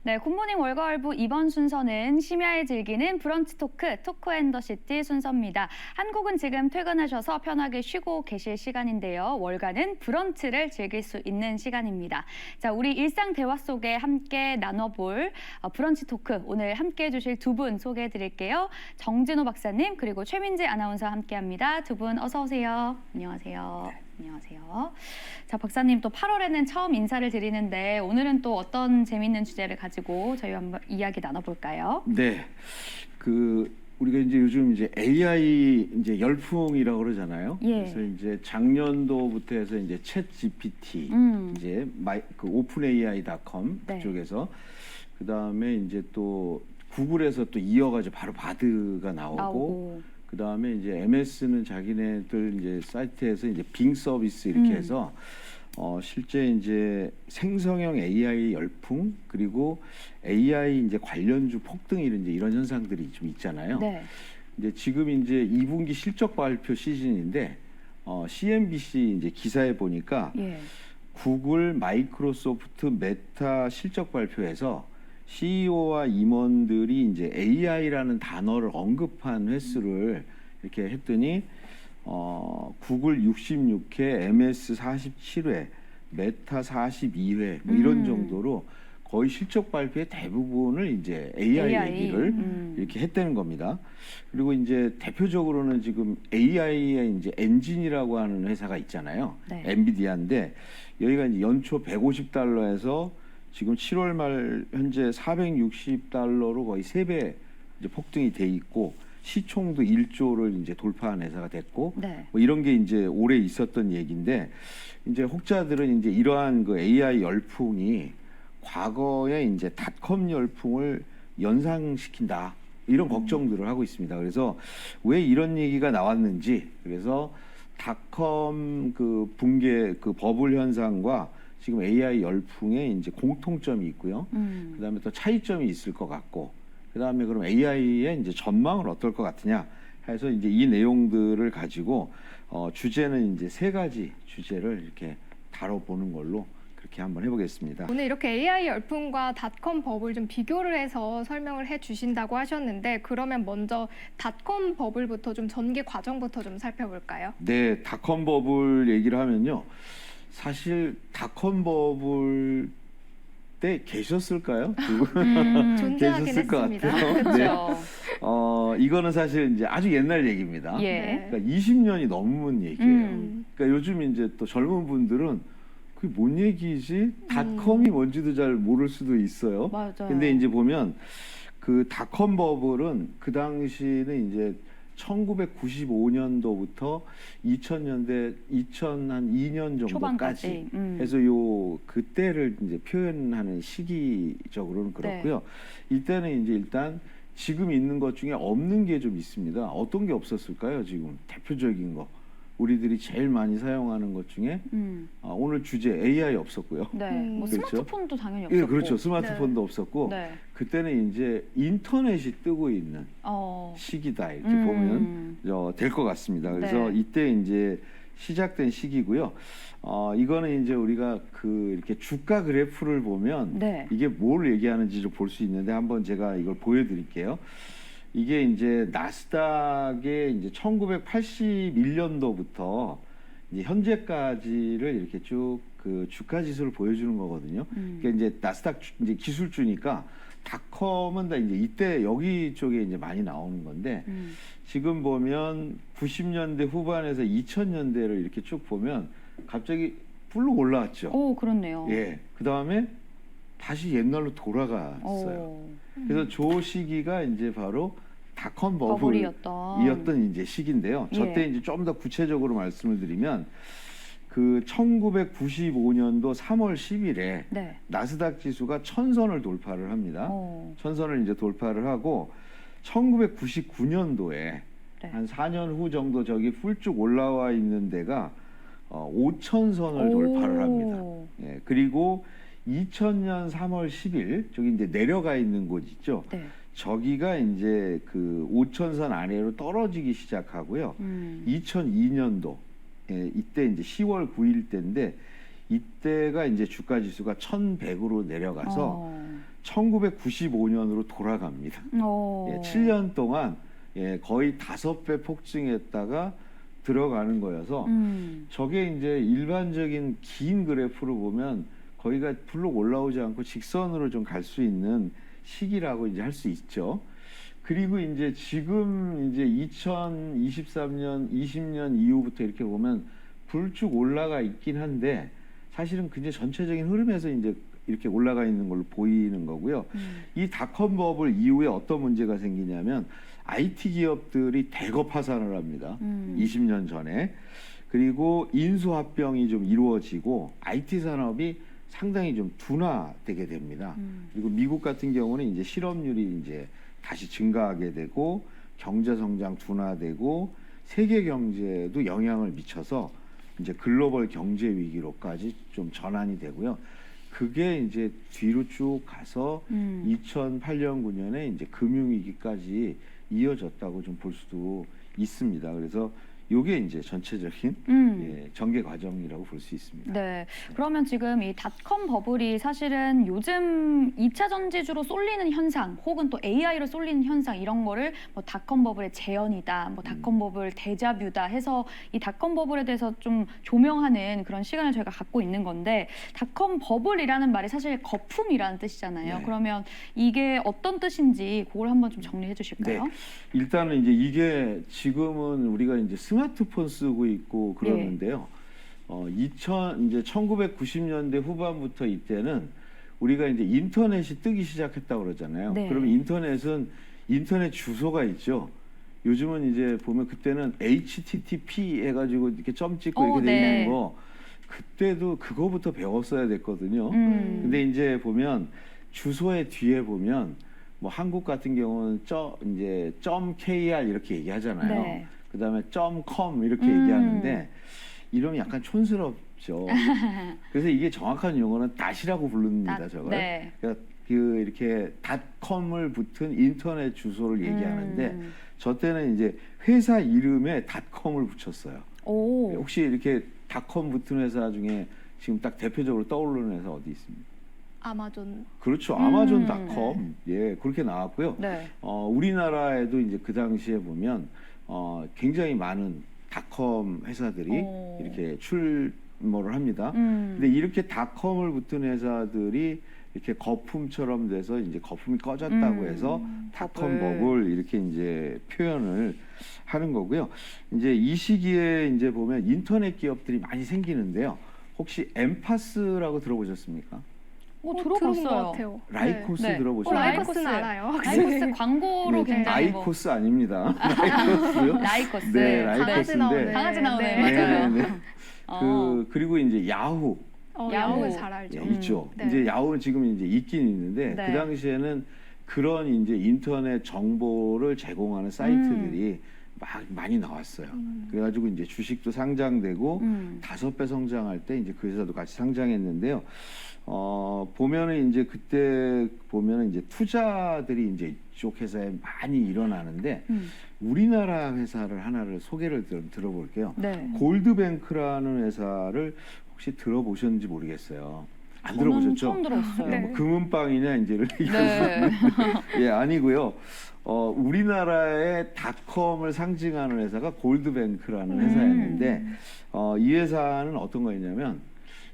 네, 굿모닝 월가월부 이번 순서는 심야에 즐기는 브런치 토크, 토크앤더시티 순서입니다. 한국은 지금 퇴근하셔서 편하게 쉬고 계실 시간인데요. 월가는 브런치를 즐길 수 있는 시간입니다. 자, 우리 일상 대화 속에 함께 나눠볼 브런치 토크, 오늘 함께 해주실 두 분 소개해드릴게요. 정진호 박사님 그리고 최민지 아나운서와 함께합니다. 두 분 어서 오세요. 안녕하세요. 안녕하세요. 자, 박사님 또 8월에는 처음 인사를 드리는데 오늘은 또 어떤 재미있는 주제를 가지고 저희 한번 이야기 나눠볼까요? 네, 우리가 이제 요즘 이제 AI 이제 열풍이라고 그러잖아요. 예. 그래서 이제 작년도부터 해서 이제 챗 GPT 이제 오픈 AI.com 네. 그쪽에서 그 다음에 이제 또 구글에서 또 이어가지고 바로 바드가 나오고. 그 다음에 이제 MS는 자기네들 이제 사이트에서 이제 빙 서비스 이렇게 해서 실제 이제 생성형 AI 열풍 그리고 AI 이제 관련주 폭등 이런 현상들이 좀 있잖아요. 네. 이제 지금 이제 2분기 실적 발표 시즌인데 CNBC 이제 기사에 보니까 예. 구글, 마이크로소프트, 메타 실적 발표에서 CEO와 임원들이 이제 AI라는 단어를 언급한 횟수를 이렇게 했더니 구글 66회, MS 47회, 메타 42회 뭐 이런 정도로 거의 실적 발표의 대부분을 이제 AI 얘기를 이렇게 했다는 겁니다. 그리고 이제 대표적으로는 지금 AI의 이제 엔진이라고 하는 회사가 있잖아요. 네. 엔비디아인데 여기가 이제 연초 150달러에서 지금 7월 말 현재 460달러로 거의 3배 이제 폭등이 돼 있고 시총도 1조를 이제 돌파한 회사가 됐고 네. 뭐 이런 게 이제 올해 있었던 얘기인데 이제 혹자들은 이제 이러한 그 AI 열풍이 과거에 이제 닷컴 열풍을 연상시킨다 이런 걱정들을 하고 있습니다. 그래서 왜 이런 얘기가 나왔는지 그래서 닷컴 그 붕괴 그 버블 현상과 지금 AI 열풍에 이제 공통점이 있고요. 그다음에 또 차이점이 있을 것 같고, 그다음에 그럼 AI의 이제 전망은 어떨 것 같으냐 해서 이제 이 내용들을 가지고 주제는 이제 3가지 주제를 이렇게 다뤄보는 걸로 그렇게 한번 해보겠습니다. 오늘 이렇게 AI 열풍과 닷컴 버블 좀 비교를 해서 설명을 해주신다고 하셨는데 그러면 먼저 닷컴 버블부터 좀 전개 과정부터 좀 살펴볼까요? 네, 닷컴 버블 얘기를 하면요. 사실 닷컴 버블 때 계셨을까요? 존재하긴 계셨을 것 했습니다. 같아요. 그렇죠. 이거는 사실 이제 아주 옛날 얘기입니다. 예. 그러니까 20년이 넘은 얘기예요. 그러니까 요즘 이제 또 젊은 분들은 그게 뭔 얘기지? 닷컴이 뭔지도 잘 모를 수도 있어요. 맞아요. 근데 이제 보면 그 닷컴 버블은 그 당시는 이제 1995년도부터 2000년대 2002년 정도까지 초반까지. 해서 요 그때를 이제 표현하는 시기적으로는 그렇고요. 이때는 이제 일단 지금 있는 것 중에 없는 게 좀 있습니다. 어떤 게 없었을까요? 지금 대표적인 거 우리들이 제일 많이 사용하는 것 중에 오늘 주제 AI 없었고요. 네. 뭐 그렇죠? 스마트폰도 당연히 없었고. 예, 그렇죠. 스마트폰도 없었고 네. 그때는 이제 인터넷이 뜨고 있는 시기다 이렇게 보면 될 것 같습니다. 그래서 네. 이때 이제 시작된 시기고요. 이거는 이제 우리가 그 이렇게 주가 그래프를 보면 네. 이게 뭘 얘기하는지 좀 볼 수 있는데 한번 제가 이걸 보여드릴게요. 이게 이제 나스닥의 이제 1981년도부터 이제 현재까지를 이렇게 쭉 그 주가 지수를 보여주는 거거든요. 그러니까 이제 나스닥 이제 기술주니까 닷컴은 다 이제 이때 여기 쪽에 이제 많이 나오는 건데 지금 보면 90년대 후반에서 2000년대를 이렇게 쭉 보면 갑자기 불룩 올라왔죠. 오, 그렇네요. 예. 그 다음에 다시 옛날로 돌아갔어요. 그래서 저 시기가 이제 바로 닷컴 버블이었던 이제 시기인데요. 저때 이제 좀 더 구체적으로 말씀을 드리면 그 1995년도 3월 10일에 네. 나스닥 지수가 1000선을 돌파를 합니다. 1000선을 이제 돌파를 하고 1999년도에 네. 한 4년 후 정도 저기 훌쭉 올라와 있는 데가 5000선을 돌파를 합니다. 예, 그리고 2000년 3월 10일 저기 이제 내려가 있는 곳 있죠. 네. 저기가 이제 그 5000선 아래로 떨어지기 시작하고요. 2002년도 이때 이제 10월 9일 때인데 이때가 이제 주가 지수가 1100으로 내려가서 1995년으로 돌아갑니다. 오. 예, 7년 동안 거의 5배 폭증했다가 들어가는 거여서 저게 이제 일반적인 긴 그래프로 보면 거기가 불룩 올라오지 않고 직선으로 좀 갈 수 있는 시기라고 이제 할 수 있죠. 그리고 이제 지금 이제 2023년, 20년 이후부터 이렇게 보면 불쭉 올라가 있긴 한데 사실은 굉장히 전체적인 흐름에서 이제 이렇게 올라가 있는 걸로 보이는 거고요. 이 닷컴 버블 이후에 어떤 문제가 생기냐면 IT 기업들이 대거 파산을 합니다. 20년 전에. 그리고 인수합병이 좀 이루어지고 IT 산업이 상당히 좀 둔화되게 됩니다. 그리고 미국 같은 경우는 이제 실업률이 이제 다시 증가하게 되고 경제 성장 둔화되고 세계 경제도 영향을 미쳐서 이제 글로벌 경제 위기로까지 좀 전환이 되고요. 그게 이제 뒤로 쭉 가서 2008년, 9년에 이제 금융위기까지 이어졌다고 좀 볼 수도 있습니다. 그래서 요게 이제 전체적인 전개 과정이라고 볼 수 있습니다. 네. 그러면 지금 이 닷컴 버블이 사실은 요즘 2차 전지주로 쏠리는 현상 혹은 또 AI로 쏠리는 현상 이런 거를 뭐 닷컴 버블의 재현이다, 뭐 닷컴 버블 데자뷰다 해서 이 닷컴 버블에 대해서 좀 조명하는 그런 시간을 저희가 갖고 있는 건데 닷컴 버블이라는 말이 사실 거품이라는 뜻이잖아요. 네. 그러면 이게 어떤 뜻인지 그걸 한번 좀 정리해 주실까요? 네. 일단은 이제 이게 지금은 우리가 이제 스마트폰 쓰고 있고 그러는데요. 이제 1990년대 후반부터 이때는 우리가 이제 인터넷이 뜨기 시작했다고 그러잖아요. 네. 그러면 인터넷은 인터넷 주소가 있죠. 요즘은 이제 보면 그때는 HTTP 해가지고 이렇게 점 찍고 이렇게 돼 네. 있는 거 그때도 그거부터 배웠어야 됐거든요. 근데 이제 보면 주소의 뒤에 보면 뭐 한국 같은 경우는 이제 .kr 이렇게 얘기하잖아요. 네. 그다음에 .com 이렇게 얘기하는데 이러면 약간 촌스럽죠. 그래서 이게 정확한 용어는 닷이라고 부릅니다. 저걸. 네. 그러니까 그 이렇게 닷컴을 붙은 인터넷 주소를 얘기하는데 저 때는 이제 회사 이름에 닷컴을 붙였어요. 오. 혹시 이렇게 닷컴 붙은 회사 중에 지금 딱 대표적으로 떠오르는 회사 어디 있습니까? 아마존. 그렇죠. 아마존닷컴. 예, 그렇게 나왔고요. 네. 우리나라에도 이제 그 당시에 보면 굉장히 많은 닷컴 회사들이 이렇게 출몰을 합니다. 근데 이렇게 닷컴을 붙은 회사들이 이렇게 거품처럼 돼서 이제 거품이 꺼졌다고 해서 닷컴 버블 이렇게 이제 표현을 하는 거고요. 이제 이 시기에 이제 보면 인터넷 기업들이 많이 생기는데요. 혹시 엠파스라고 들어보셨습니까? 들어본 것 들어봤어요. 같아요. 라이코스 네. 들어보셨나요? 라이코스는 알아요. 라이코스 광고로 네, 굉장히 라이코스 아닙니다. 라이코스요? 라이코스. 네, 강아지 라이코스인데. 나오는. 강아지 나오네요. 네. 맞아요. 네. 어. 그리고 이제 야후. 야후. 잘 알죠. 예, 있죠. 네. 이제 야후는 지금 이제 있긴 있는데 네. 그 당시에는 그런 이제 인터넷 정보를 제공하는 사이트들이 막 많이 나왔어요. 그래가지고 이제 주식도 상장되고 5배 성장할 때 이제 그 회사도 같이 상장했는데요. 보면은 이제 그때 보면은 이제 투자들이 이제 이쪽 회사에 많이 일어나는데 우리나라 회사를 하나를 소개를 들어볼게요. 네. 골드뱅크라는 회사를 혹시 들어보셨는지 모르겠어요. 안 저는 들어보셨죠? 처음 들어봤어요. 네. 뭐 금은빵이냐 이제를 네. 예, 아니고요. 우리나라의 닷컴을 상징하는 회사가 골드뱅크라는 회사였는데 이 회사는 어떤 거였냐면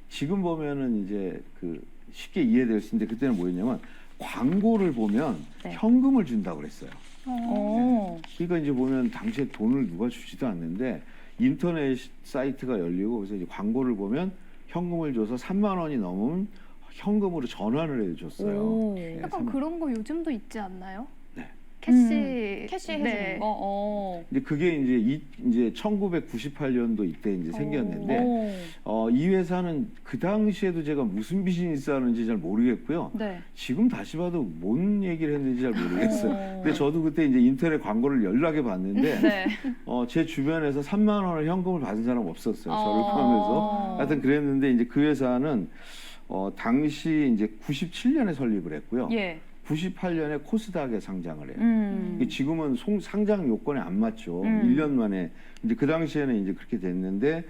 지금 보면은 이제 그 쉽게 이해될 수 있는데 그때는 뭐였냐면 광고를 보면 네. 현금을 준다고 그랬어요. 오. 그러니까 이제 보면 당시에 돈을 누가 주지도 않는데 인터넷 사이트가 열리고 그래서 이제 광고를 보면 현금을 줘서 3만 원이 넘으면 현금으로 전환을 해줬어요. 오. 네, 약간 그런 거 요즘도 있지 않나요? 네. 캐시 해주는 네. 거. 이제 그게 이제 1998년도 이때 이제 생겼는데 이 회사는 그 당시에도 제가 무슨 비즈니스 하는지 잘 모르겠고요. 네. 지금 다시 봐도 뭔 얘기를 했는지 잘 모르겠어요. 오. 근데 저도 그때 이제 인터넷 광고를 연락해 봤는데 네. 제 주변에서 3만 원을 현금을 받은 사람 없었어요. 저를 어. 포함해서. 하여튼 그랬는데 이제 그 회사는 당시 이제 97년에 설립을 했고요. 예. 98년에 코스닥에 상장을 해요. 이게 지금은 상장 요건에 안 맞죠. 1년 만에. 이제 그 당시에는 이제 그렇게 됐는데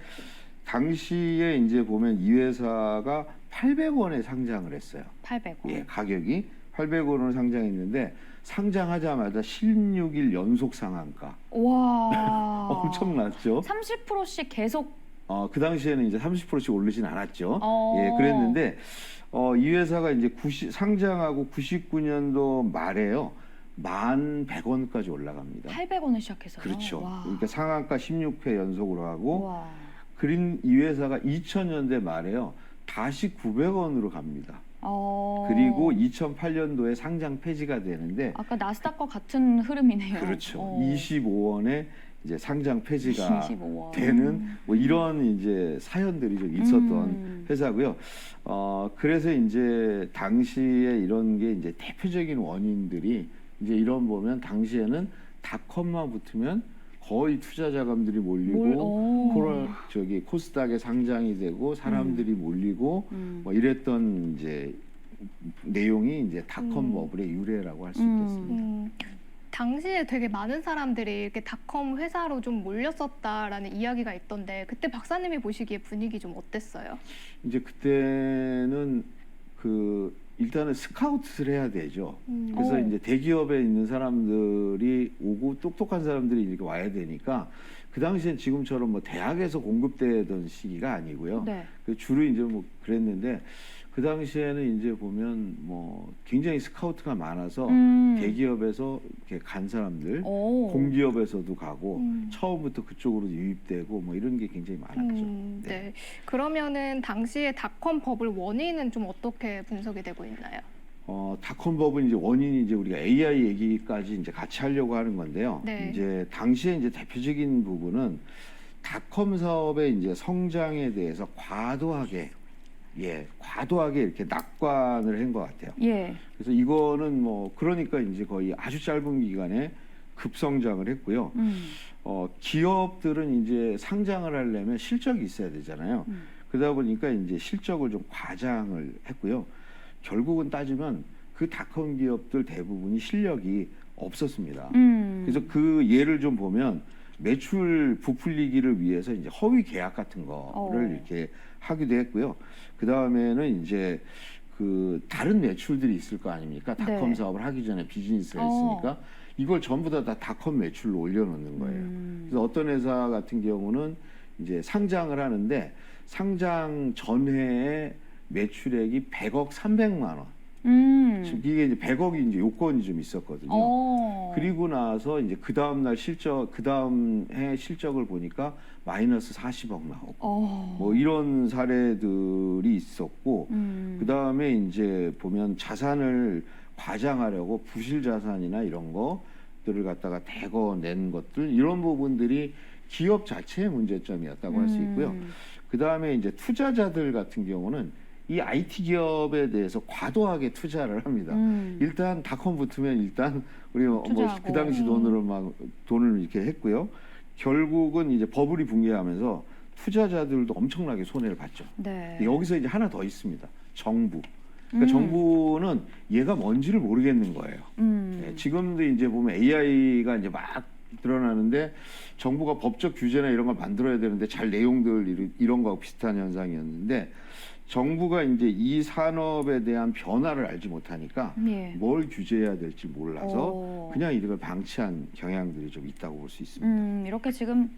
당시에 이제 보면 이 회사가 800원에 상장을 했어요. 800원. 예, 가격이 800원으로 상장했는데 상장하자마자 16일 연속 상한가. 와. 엄청났죠. 30%씩 계속. 그 당시에는 이제 30%씩 오르진 않았죠. 어. 예, 그랬는데 이 회사가 이제 상장하고 99년도 말에요. 1,100원까지 올라갑니다. 800원을 시작해서요. 그렇죠. 와. 그러니까 상한가 16회 연속으로 하고 와. 그린 이 회사가 2000년대 말에요. 다시 900원으로 갑니다. 어. 그리고 2008년도에 상장 폐지가 되는데 아까 나스닥과 같은 흐름이네요. 그렇죠. 어. 25원에 이제 상장 폐지가 25원. 되는 뭐 이런 이제 사연들이 좀 있었던 음. 회사고요. 그래서 이제 당시에 이런 게 이제 대표적인 원인들이 이제 이런 보면 당시에는 닷컴만 붙으면 거의 투자 자금들이 몰리고 코스닥에 상장이 되고 사람들이 몰리고 뭐 이랬던 이제 내용이 이제 닷컴 버블의 유래라고 할 수 있겠습니다. 당시에 되게 많은 사람들이 이렇게 닷컴 회사로 좀 몰렸었다라는 이야기가 있던데 그때 박사님이 보시기에 분위기 좀 어땠어요? 이제 그때는 일단은 스카우트를 해야 되죠. 그래서 이제 대기업에 있는 사람들이 오고 똑똑한 사람들이 이렇게 와야 되니까 그 당시엔 지금처럼 뭐 대학에서 공급되던 시기가 아니고요. 네. 주로 이제 뭐 그랬는데 그 당시에는 이제 보면 뭐 굉장히 스카우트가 많아서 대기업에서 이렇게 간 사람들, 공기업에서도 가고 처음부터 그쪽으로 유입되고 뭐 이런 게 굉장히 많았죠. 네. 그러면은 당시에 닷컴 버블 원인은 좀 어떻게 분석이 되고 있나요? 닷컴 버블 이제 원인이 이제 우리가 AI 얘기까지 이제 같이 하려고 하는 건데요. 네. 이제 당시에 이제 대표적인 부분은 닷컴 사업의 이제 성장에 대해서 과도하게 이렇게 낙관을 한 것 같아요. 예. 그래서 이거는 뭐 그러니까 이제 거의 아주 짧은 기간에 급성장을 했고요. 기업들은 이제 상장을 하려면 실적이 있어야 되잖아요. 그러다 보니까 이제 실적을 좀 과장을 했고요. 결국은 따지면 그 닷컴 기업들 대부분이 실력이 없었습니다. 그래서 그 예를 좀 보면 매출 부풀리기를 위해서 이제 허위 계약 같은 거를 이렇게 하기도 했고요. 그 다음에는 이제 다른 매출들이 있을 거 아닙니까? 닷컴 네. 사업을 하기 전에 비즈니스가 있으니까 이걸 전부 다 닷컴 매출로 올려놓는 거예요. 그래서 어떤 회사 같은 경우는 이제 상장을 하는데 상장 전해에 매출액이 100억 300만 원. 이게 이제 100억이 이제 요건이 좀 있었거든요. 그리고 나서 이제 그 다음 해 실적을 보니까 마이너스 40억 나오고 뭐 이런 사례들이 있었고 그 다음에 이제 보면 자산을 과장하려고 부실 자산이나 이런 것들을 갖다가 대거 낸 것들 이런 부분들이 기업 자체의 문제점이었다고 할 수 있고요. 그 다음에 이제 투자자들 같은 경우는 이 IT 기업에 대해서 과도하게 투자를 합니다. 일단 닷컴 붙으면 일단 우리 뭐 그 당시 돈으로 막 돈을 이렇게 했고요. 결국은 이제 버블이 붕괴하면서 투자자들도 엄청나게 손해를 봤죠. 네. 여기서 이제 하나 더 있습니다. 정부. 그러니까 정부는 얘가 뭔지를 모르겠는 거예요. 네, 지금도 이제 보면 AI가 이제 막 드러나는데 정부가 법적 규제나 이런 걸 만들어야 되는데 잘 내용들 이런 거하고 비슷한 현상이었는데 정부가 이제 이 산업에 대한 변화를 알지 못하니까 뭘 규제해야 될지 몰라서 그냥 이걸 방치한 경향들이 좀 있다고 볼 수 있습니다. 이렇게 지금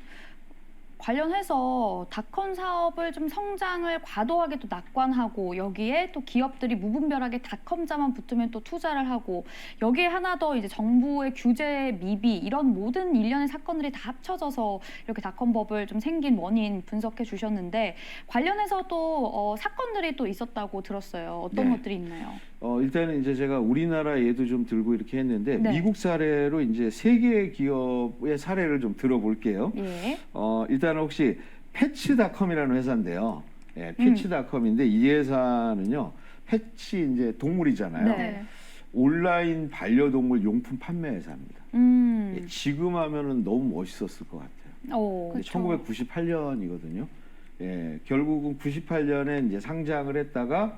관련해서 닷컴 사업을 좀 성장을 과도하게 또 낙관하고 여기에 또 기업들이 무분별하게 닷컴자만 붙으면 또 투자를 하고 여기에 하나 더 이제 정부의 규제 미비 이런 모든 일련의 사건들이 다 합쳐져서 이렇게 닷컴 버블 좀 생긴 원인 분석해 주셨는데 관련해서 또 사건들이 또 있었다고 들었어요. 어떤 것들이 있나요? 일단은 이제 제가 우리나라 예도 좀 들고 이렇게 했는데 미국 사례로 이제 세계 기업의 사례를 좀 들어볼게요. 일단 혹시 패치닷컴이라는 회사인데요. 패치닷컴인데 이 회사는요. 패치 이제 동물이잖아요. 온라인 반려동물 용품 판매 회사입니다. 지금 하면은 너무 멋있었을 것 같아요. 1998년이거든요. 결국은 98년에 이제 상장을 했다가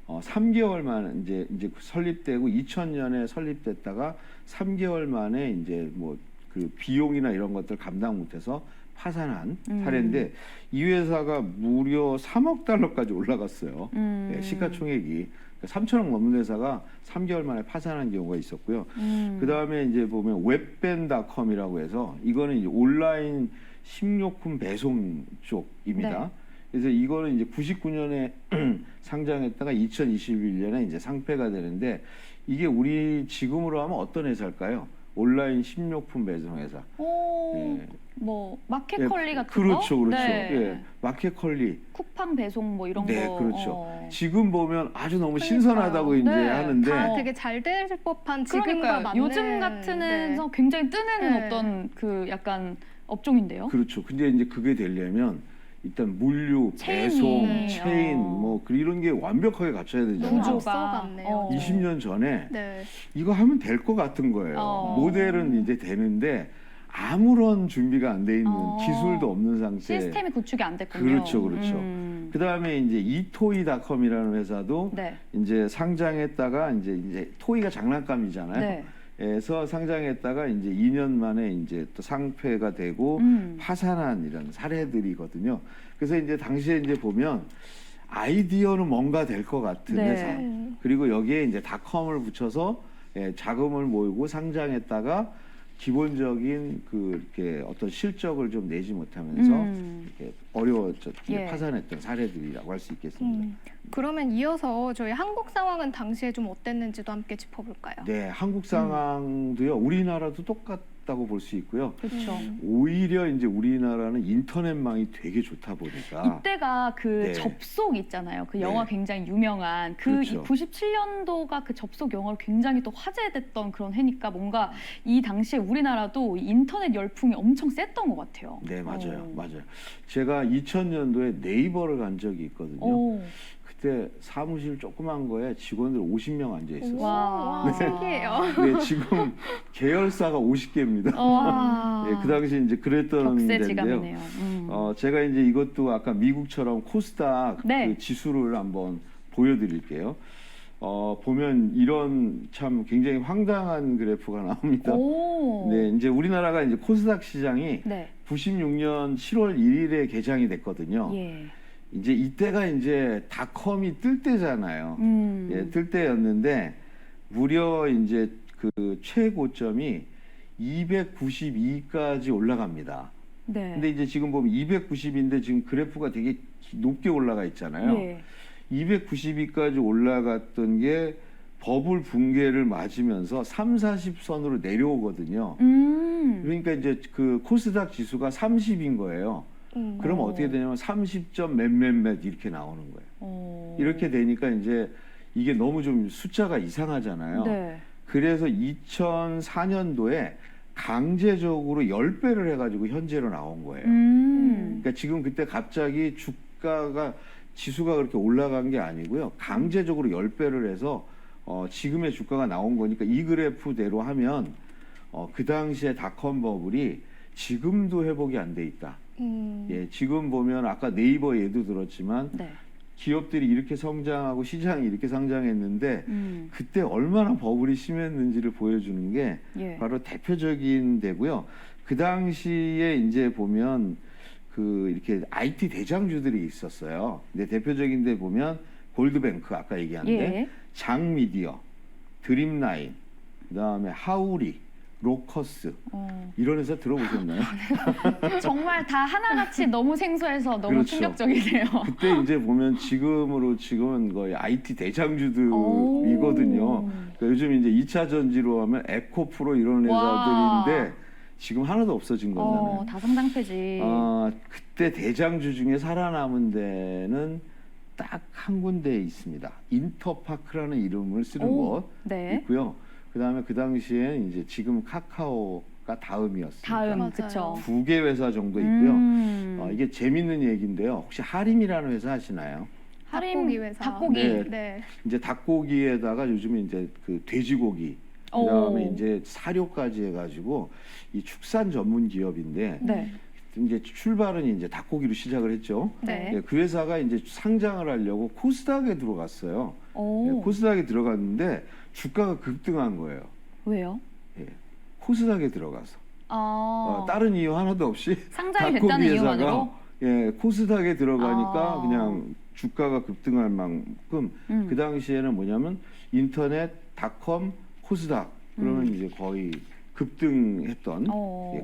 3개월 만에 이제 설립되고 2000년에 설립됐다가 3개월 만에 이제 뭐 그 비용이나 이런 것들 감당 못해서 파산한 사례인데 이 회사가 무려 3억 달러까지 올라갔어요. 예, 시가총액이 3천억 넘는 회사가 3개월 만에 파산한 경우가 있었고요. 그 다음에 이제 보면 웹밴닷컴이라고 해서 이거는 이제 온라인 식료품 배송 쪽입니다. 네. 그래서 이거는 이제 99년에 상장했다가 2021년에 이제 상폐가 되는데 이게 우리 지금으로 하면 어떤 회사일까요? 온라인 식료품 배송 회사. 오, 예. 뭐 마켓컬리 같은 거? 그렇죠, 그렇죠. 네. 예, 마켓컬리. 쿠팡 배송 뭐 이런 네, 거. 그렇죠. 지금 보면 아주 너무 그러니까요. 신선하다고 이제 네. 하는데 다 되게 잘 될 법한 지금과 그러니까요. 맞는 요즘 같은 네. 해서 굉장히 뜨는 네. 어떤 그 약간 업종인데요. 그렇죠. 근데 이제 그게 되려면 일단 물류, 체인이, 배송, 체인 어. 뭐 이런 게 완벽하게 갖춰야 너무 되잖아요. 구조가. 앞서갔네요. 어. 20년 전에 네. 이거 하면 될 것 같은 거예요. 어. 모델은 이제 되는데 아무런 준비가 안 돼 있는 어. 기술도 없는 상태. 시스템이 구축이 안 됐군요. 그렇죠, 그렇죠. 그 다음에 이제 이토이닷컴이라는 회사도 네. 이제 상장했다가 이제 토이가 장난감이잖아요. 네. 그래서 상장했다가 이제 2년 만에 이제 또 상폐가 되고 파산한 이런 사례들이거든요. 그래서 이제 당시에 이제 보면 아이디어는 뭔가 될 것 같은 네. 회사. 그리고 여기에 이제 닷컴을 붙여서 자금을 모으고 상장했다가 기본적인 그 이렇게 어떤 실적을 좀 내지 못하면서 이렇게 어려워져 예. 파산했던 사례들이라고 할 수 있겠습니다. 그러면 이어서 저희 한국 상황은 당시에 좀 어땠는지도 함께 짚어볼까요? 네, 한국 상황도요. 우리나라도 똑같다고 볼 수 있고요. 그렇죠. 오히려 이제 우리나라는 인터넷망이 되게 좋다 보니까 이때가 그 네. 접속 있잖아요. 그 영화 네. 굉장히 유명한 그 그렇죠. 97년도가 그 접속 영화로 굉장히 또 화제됐던 그런 해니까 뭔가 이 당시에 우리나라도 인터넷 열풍이 엄청 셌던 것 같아요. 네, 맞아요. 어. 맞아요. 제가 2000년도에 네이버를 간 적이 있거든요. 오. 그때 사무실 조그만 거에 직원들 50명 앉아 있었어요. 와. 와, 신기해요. 네, 지금 계열사가 50개입니다. 와. 네, 그 당시 이제 그랬던 데인데요. 격세지감이네요. 제가 이제 이것도 아까 미국처럼 코스닥 네. 그 지수를 한번 보여드릴게요. 보면 이런 참 굉장히 황당한 그래프가 나옵니다. 오. 네, 이제 우리나라가 이제 코스닥 시장이 네. 96년 7월 1일에 개장이 됐거든요. 예. 이제 이때가 이제 닷컴이 뜰 때잖아요. 예, 뜰 때였는데 무려 이제 그 최고점이 292까지 올라갑니다. 네. 근데 이제 지금 보면 290인데 지금 그래프가 되게 높게 올라가 있잖아요. 예. 292까지 올라갔던 게 버블 붕괴를 맞으면서 3, 40선으로 내려오거든요. 그러니까 이제 그 코스닥 지수가 30인 거예요. 그럼 어떻게 되냐면 30점 몇몇몇 이렇게 나오는 거예요. 이렇게 되니까 이제 이게 너무 좀 숫자가 이상하잖아요. 네. 그래서 2004년도에 강제적으로 10배를 해가지고 현재로 나온 거예요. 그러니까 지금 그때 갑자기 주가가 지수가 그렇게 올라간 게 아니고요. 강제적으로 10배를 해서 지금의 주가가 나온 거니까 이 그래프대로 하면 그 당시에 닷컴 버블이 지금도 회복이 안 돼 있다. 예, 지금 보면 아까 네이버 예도 들었지만 네. 기업들이 이렇게 성장하고 시장이 이렇게 상장했는데 그때 얼마나 버블이 심했는지를 보여주는 게 예. 바로 대표적인 데고요. 그 당시에 이제 보면 그 이렇게 IT 대장주들이 있었어요. 근데 대표적인 데 보면 골드뱅크 아까 얘기한데 예. 장미디어, 드림라인, 그다음에 하우리, 로커스 이런 회사 들어보셨나요? 정말 다 하나같이 너무 생소해서 너무 그렇죠. 충격적이네요. 그때 이제 보면 지금은 거의 IT 대장주들이거든요. 그러니까 요즘 이제 2차 전지로 하면 에코프로 이런 와. 회사들인데 지금 하나도 없어진 거잖아요. 다 상장폐지. 그때 대장주 중에 살아남은 데는 딱 한 군데 있습니다. 인터파크라는 이름을 쓰는 곳 네. 있고요. 그다음에 그 당시에 이제 지금 카카오가 다음이었습니다. 다음 맞아요. 그쵸. 2개 회사 정도 있고요. 이게 재밌는 얘기인데요. 혹시 하림이라는 회사 아시나요? 닭고기 회사. 닭고기. 네. 네. 이제 닭고기에다가 요즘에 이제 그 돼지고기 그다음에 이제 사료까지 해가지고 이 축산 전문 기업인데 네. 이제 출발은 이제 닭고기로 시작을 했죠. 네. 예, 그 회사가 이제 상장을 하려고 코스닥에 들어갔어요. 오. 예, 코스닥에 들어갔는데 주가가 급등한 거예요. 왜요? 예, 코스닥에 들어가서. 다른 이유 하나도 없이 상장이 닷컴 됐다는 회사가 이유만으로? 코스닥에 들어가니까 그냥 주가가 급등할 만큼 음. 그 당시에는 뭐냐면 인터넷, 닷컴, 코스닥 그러면 이제 거의 급등했던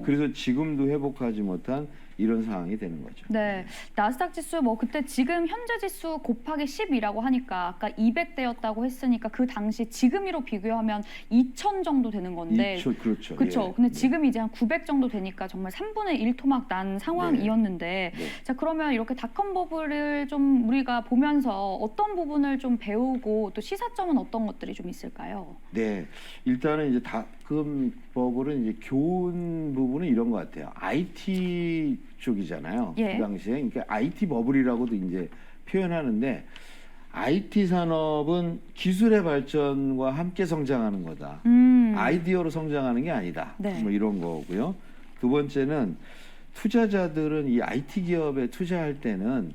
그래서 지금도 회복하지 못한 이런 상황이 되는 거죠. 네, 나스닥 지수 뭐 그때 지금 현재 지수 곱하기 10이라고 하니까 아까 200대였다고 했으니까 그 당시 지금으로 비교하면 2000 정도 되는 건데 그렇죠. 그렇죠. 예. 근데 지금 이제 한 900 정도 되니까 정말 3분의 1 토막 난 상황이었는데 네. 자 그러면 이렇게 닷컴 버블을 좀 우리가 보면서 어떤 부분을 좀 배우고 또 시사점은 어떤 것들이 좀 있을까요? 네, 일단은 이제 닷컴 버블은 이제 교훈 부분은 이런 것 같아요. IT 쪽이잖아요. 예. 그 당시에 그러니까 IT 버블이라고도 이제 표현하는데 IT 산업은 기술의 발전과 함께 성장하는 거다. 아이디어로 성장하는 게 아니다. 네. 뭐 이런 거고요. 두 번째는 투자자들은 이 IT 기업에 투자할 때는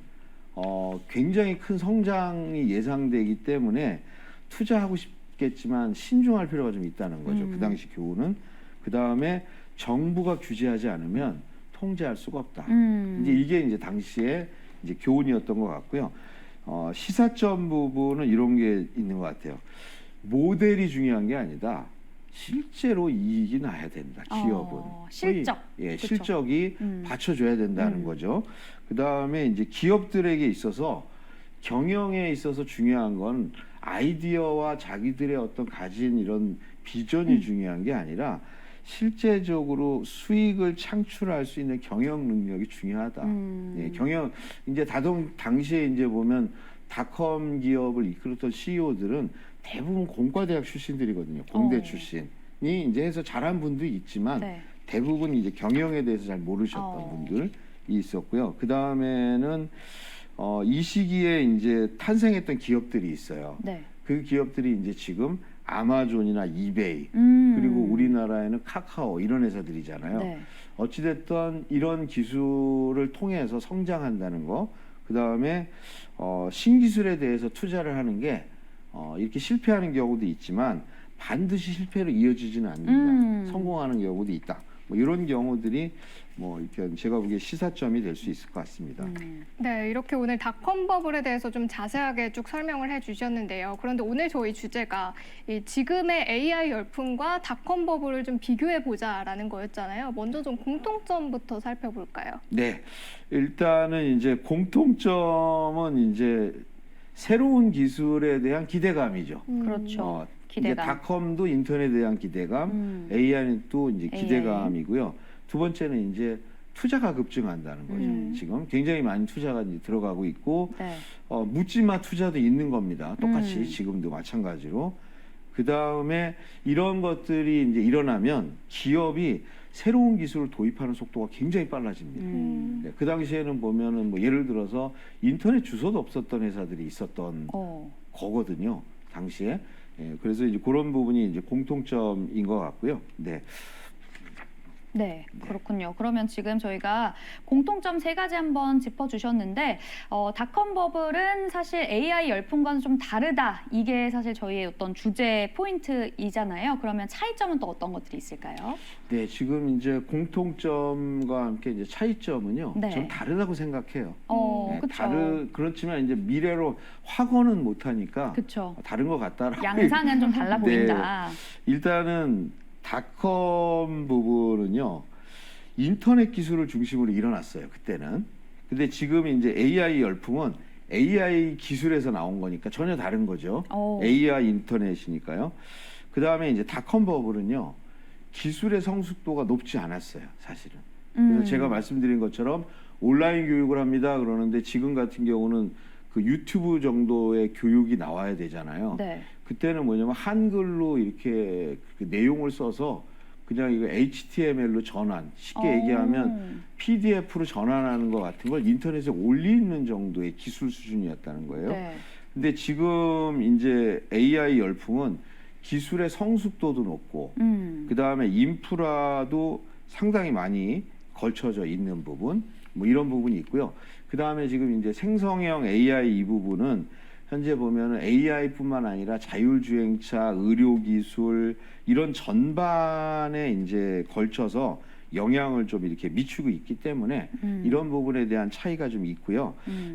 굉장히 큰 성장이 예상되기 때문에 투자하고 싶겠지만 신중할 필요가 좀 있다는 거죠. 그 당시 교훈은. 그 다음에 정부가 규제하지 않으면 통제할 수가 없다. 이제 이게 이제 당시에 이제 교훈이었던 것 같고요. 시사점 부분은 이런 게 있는 것 같아요. 모델이 중요한 게 아니다. 실제로 이익이 나야 된다. 기업은 실적, 예, 그쵸. 실적이 받쳐줘야 된다는 거죠. 그 다음에 이제 기업들에게 있어서 경영에 있어서 중요한 건 아이디어와 자기들의 어떤 가진 이런 비전이 중요한 게 아니라 실제적으로 수익을 창출할 수 있는 경영 능력이 중요하다. 예, 경영 이제 당시에 이제 보면 닷컴 기업을 이끌었던 CEO들은 대부분 공과대학 출신들이거든요. 공대 출신이 이제 해서 잘한 분도 있지만 네. 대부분 이제 경영에 대해서 잘 모르셨던 분들이 있었고요. 그 다음에는 이 시기에 이제 탄생했던 기업들이 있어요. 네. 그 기업들이 이제 지금 아마존이나 이베이 그리고 우리나라에는 카카오 이런 회사들이잖아요. 네. 어찌됐든 이런 기술을 통해서 성장한다는 거, 그 다음에 신기술에 대해서 투자를 하는 게 이렇게 실패하는 경우도 있지만 반드시 실패로 이어지지는 않는다. 성공하는 경우도 있다. 뭐 이런 경우들이 뭐 이렇게 제가 보기에 시사점이 될 수 있을 것 같습니다. 네, 이렇게 오늘 닷컴 버블에 대해서 좀 자세하게 쭉 설명을 해주셨는데요. 그런데 오늘 저희 주제가 이 지금의 AI 열풍과 닷컴 버블을 좀 비교해 보자라는 거였잖아요. 먼저 좀 공통점부터 살펴볼까요? 네, 일단은 이제 공통점은 이제 새로운 기술에 대한 기대감이죠. 그렇죠. 이제 기대감. 닷컴도 인터넷에 대한 기대감, AI는 또 이제 기대감이고요. 두 번째는 이제 투자가 급증한다는 거죠. 지금 굉장히 많은 투자가 이제 들어가고 있고 네. 묻지마 투자도 있는 겁니다. 똑같이 지금도 마찬가지로. 그 다음에 이런 것들이 이제 일어나면 기업이 새로운 기술을 도입하는 속도가 굉장히 빨라집니다. 네, 그 당시에는 보면은 뭐 예를 들어서 인터넷 주소도 없었던 회사들이 있었던 거거든요. 당시에. 예, 그래서 이제 그런 부분이 이제 공통점인 것 같고요. 네. 네, 그렇군요. 그러면 지금 저희가 공통점 3가지 한번 짚어주셨는데 닷컴 버블은 사실 AI 열풍과는 좀 다르다. 이게 사실 저희의 어떤 주제 포인트이잖아요. 그러면 차이점은 또 어떤 것들이 있을까요? 네, 지금 이제 공통점과 함께 이제 차이점은요. 네. 전 다르다고 생각해요. 네, 그렇죠. 그렇지만 이제 미래로 확언은 못하니까 그렇죠. 다른 것 같다라고. 양상은 좀 달라 보인다. 일단은 닷컴 부분은요. 인터넷 기술을 중심으로 일어났어요. 그때는. 근데 지금 이제 AI 열풍은 AI 기술에서 나온 거니까 전혀 다른 거죠. AI 인터넷이니까요. 그 다음에 이제 닷컴 버블은요. 기술의 성숙도가 높지 않았어요. 사실은. 그래서 제가 말씀드린 것처럼 온라인 교육을 합니다. 그러는데 지금 같은 경우는 그 유튜브 정도의 교육이 나와야 되잖아요. 네. 그때는 뭐냐면 한글로 이렇게 그 내용을 써서 그냥 이거 HTML로 전환, 쉽게 얘기하면 PDF로 전환하는 것 같은 걸 인터넷에 올리는 정도의 기술 수준이었다는 거예요. 네. 근데 지금 이제 AI 열풍은 기술의 성숙도도 높고 그 다음에 인프라도 상당히 많이 걸쳐져 있는 부분, 뭐 이런 부분이 있고요. 그 다음에 지금 이제 생성형 AI 이 부분은 현재 보면은 AI뿐만 아니라 자율주행차, 의료기술 이런 전반에 이제 걸쳐서 영향을 좀 이렇게 미치고 있기 때문에 이런 부분에 대한 차이가 좀 있고요.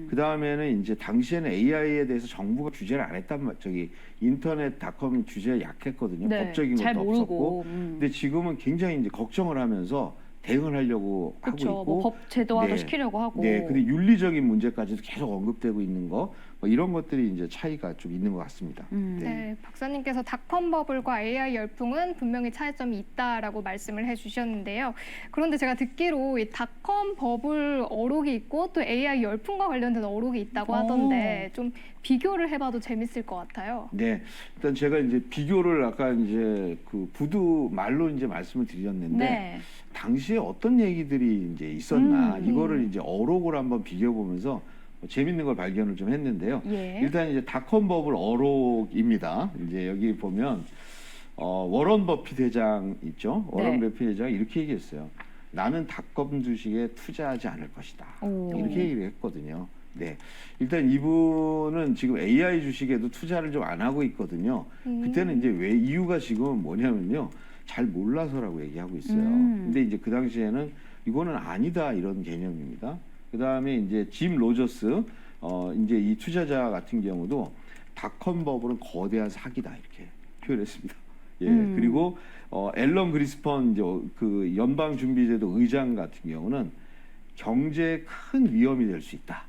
그 다음에는 이제 당시에는 AI에 대해서 정부가 규제를 안 했단 말, 저기 인터넷 닷컴 규제가 약했거든요. 네, 법적인 잘 것도 모르고. 없었고. 근데 지금은 굉장히 이제 걱정을 하면서 대응을 하려고 그렇죠. 하고 있고. 뭐 법 제도화도 네. 시키려고 하고. 네, 근데 윤리적인 문제까지도 계속 언급되고 있는 거, 뭐 이런 것들이 이제 차이가 좀 있는 것 같습니다. 네, 박사님께서 닷컴 버블과 AI 열풍은 분명히 차이점이 있다라고 말씀을 해주셨는데요. 그런데 제가 듣기로 이 닷컴 버블 어록이 있고 또 AI 열풍과 관련된 어록이 있다고 하던데 좀 비교를 해봐도 재밌을 것 같아요. 네, 일단 제가 이제 비교를 아까 이제 그 부두 말로 이제 말씀을 드렸는데 네. 당시에 어떤 얘기들이 이제 있었나 이거를 이제 어록을 한번 비교해 보면서 재밌는 걸 발견을 좀 했는데요. 예. 일단 이제 닷컴 버블 어록입니다. 이제 여기 보면 워런 버핏 회장 있죠. 워런 네. 버핏 회장이 이렇게 얘기했어요. 나는 닷컴 주식에 투자하지 않을 것이다. 오. 이렇게 얘기를 했거든요. 네, 일단 이분은 지금 AI 주식에도 투자를 좀 안 하고 있거든요. 그때는 이제 왜 이유가 지금 뭐냐면요, 잘 몰라서라고 얘기하고 있어요. 근데 이제 그 당시에는 이거는 아니다 이런 개념입니다. 그 다음에 이제 짐 로저스, 이제 이 투자자 같은 경우도 닷컴 버블은 거대한 사기다 이렇게 표현했습니다. 예, 그리고 앨런 그리스펀 이제 그 연방준비제도 의장 같은 경우는 경제에 큰 위험이 될 수 있다.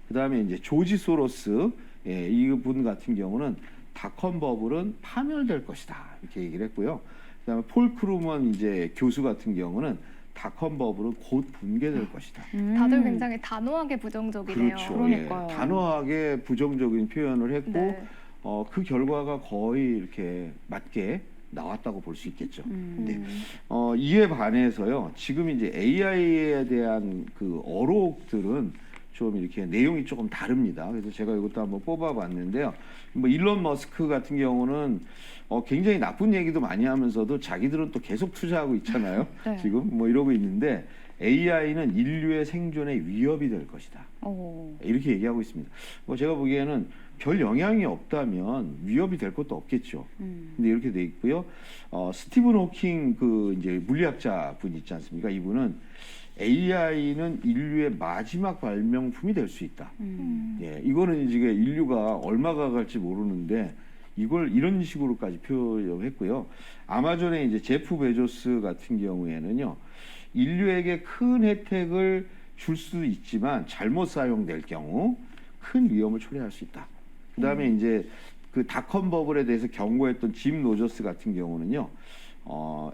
그 다음에 이제 조지 소로스, 예, 이분 같은 경우는 닷컴 버블은 파멸될 것이다 이렇게 얘기를 했고요. 그다음에 폴 크루먼 이제 교수 같은 경우는 닷컴 버블은 곧 붕괴될 것이다. 다들 굉장히 단호하게 부정적이네요. 그렇죠. 그러니까요. 예, 단호하게 부정적인 표현을 했고 네. 그 결과가 거의 이렇게 맞게 나왔다고 볼 수 있겠죠. 네. 이에 반해서요. 지금 이제 AI에 대한 그 어록들은 좀 이렇게 내용이 조금 다릅니다. 그래서 제가 이것도 한번 뽑아봤는데요. 뭐 일론 머스크 같은 경우는 굉장히 나쁜 얘기도 많이 하면서도 자기들은 또 계속 투자하고 있잖아요. 네. 지금 뭐 이러고 있는데 AI는 인류의 생존에 위협이 될 것이다. 오. 이렇게 얘기하고 있습니다. 뭐 제가 보기에는 별 영향이 없다면 위협이 될 것도 없겠죠. 근데 이렇게 돼 있고요. 스티븐 호킹 그 이제 물리학자 분 있지 않습니까? 이분은 AI는 인류의 마지막 발명품이 될 수 있다. 예, 이거는 이제 인류가 얼마가 갈지 모르는데 이걸 이런 식으로까지 표현했고요. 아마존의 이제 제프 베조스 같은 경우에는요, 인류에게 큰 혜택을 줄 수 있지만 잘못 사용될 경우 큰 위험을 초래할 수 있다. 그 다음에 이제 그 닷컴 버블에 대해서 경고했던 짐 로저스 같은 경우는요,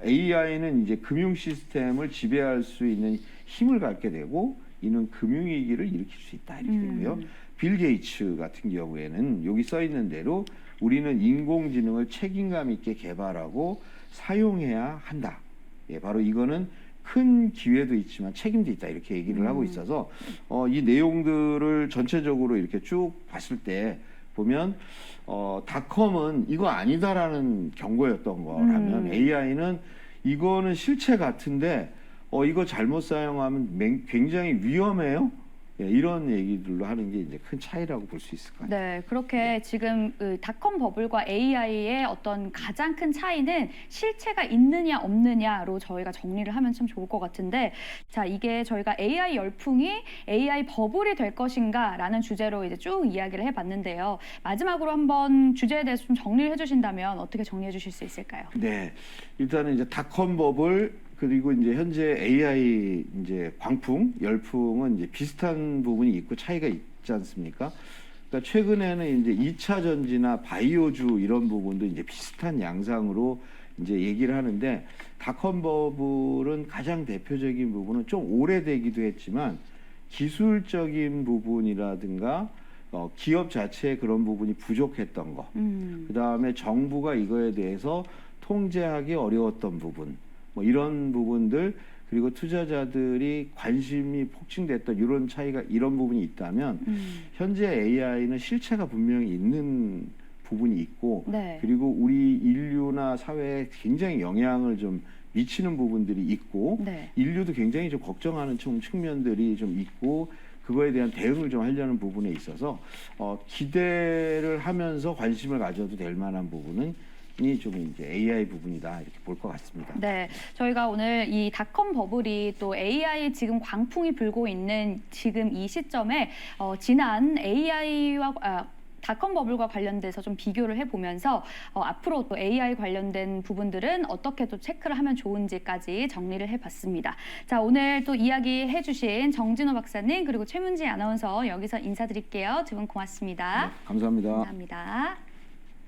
AI는 이제 금융 시스템을 지배할 수 있는 힘을 갖게 되고 이는 금융위기를 일으킬 수 있다 이렇게 되고요. 빌 게이츠 같은 경우에는 여기 써 있는 대로 우리는 인공지능을 책임감 있게 개발하고 사용해야 한다. 예, 바로 이거는 큰 기회도 있지만 책임도 있다 이렇게 얘기를 하고 있어서 이 내용들을 전체적으로 이렇게 쭉 봤을 때 보면 닷컴은 이거 아니다라는 경고였던 거라면 AI는 이거는 실체 같은데 이거 잘못 사용하면 굉장히 위험해요. 예, 이런 얘기들로 하는 게 이제 큰 차이라고 볼 수 있을 것 같아요. 네, 그렇게 지금 그 닷컴 버블과 AI의 어떤 가장 큰 차이는 실체가 있느냐 없느냐로 저희가 정리를 하면 참 좋을 것 같은데, 자, 이게 저희가 AI 열풍이 AI 버블이 될 것인가라는 주제로 이제 쭉 이야기를 해봤는데요. 마지막으로 한번 주제에 대해서 좀 정리를 해주신다면 어떻게 정리해 주실 수 있을까요? 네, 일단은 이제 닷컴 버블 그리고 이제 현재 AI 이제 광풍, 열풍은 이제 비슷한 부분이 있고 차이가 있지 않습니까? 그러니까 최근에는 이제 2차 전지나 바이오주 이런 부분도 이제 비슷한 양상으로 이제 얘기를 하는데 닷컴 버블은 가장 대표적인 부분은 좀 오래되기도 했지만 기술적인 부분이라든가 기업 자체의 그런 부분이 부족했던 거. 그다음에 정부가 이거에 대해서 통제하기 어려웠던 부분. 뭐 이런 부분들 그리고 투자자들이 관심이 폭증됐던 이런 차이가 이런 부분이 있다면 현재 AI는 실체가 분명히 있는 부분이 있고 네. 그리고 우리 인류나 사회에 굉장히 영향을 좀 미치는 부분들이 있고 네. 인류도 굉장히 좀 걱정하는 측면들이 좀 있고 그거에 대한 대응을 좀 하려는 부분에 있어서 기대를 하면서 관심을 가져도 될 만한 부분은 좀 이제 AI 부분이다 이렇게 볼 것 같습니다. 네, 저희가 오늘 이 닷컴 버블이 또 AI 지금 광풍이 불고 있는 지금 이 시점에 지난 AI와 닷컴 버블과 관련돼서 좀 비교를 해보면서 앞으로 또 AI 관련된 부분들은 어떻게 또 체크를 하면 좋은지까지 정리를 해봤습니다. 자, 오늘 또 이야기 해주신 정진호 박사님 그리고 최문지 아나운서 여기서 인사드릴게요. 두 분 고맙습니다. 네, 감사합니다. 감사합니다.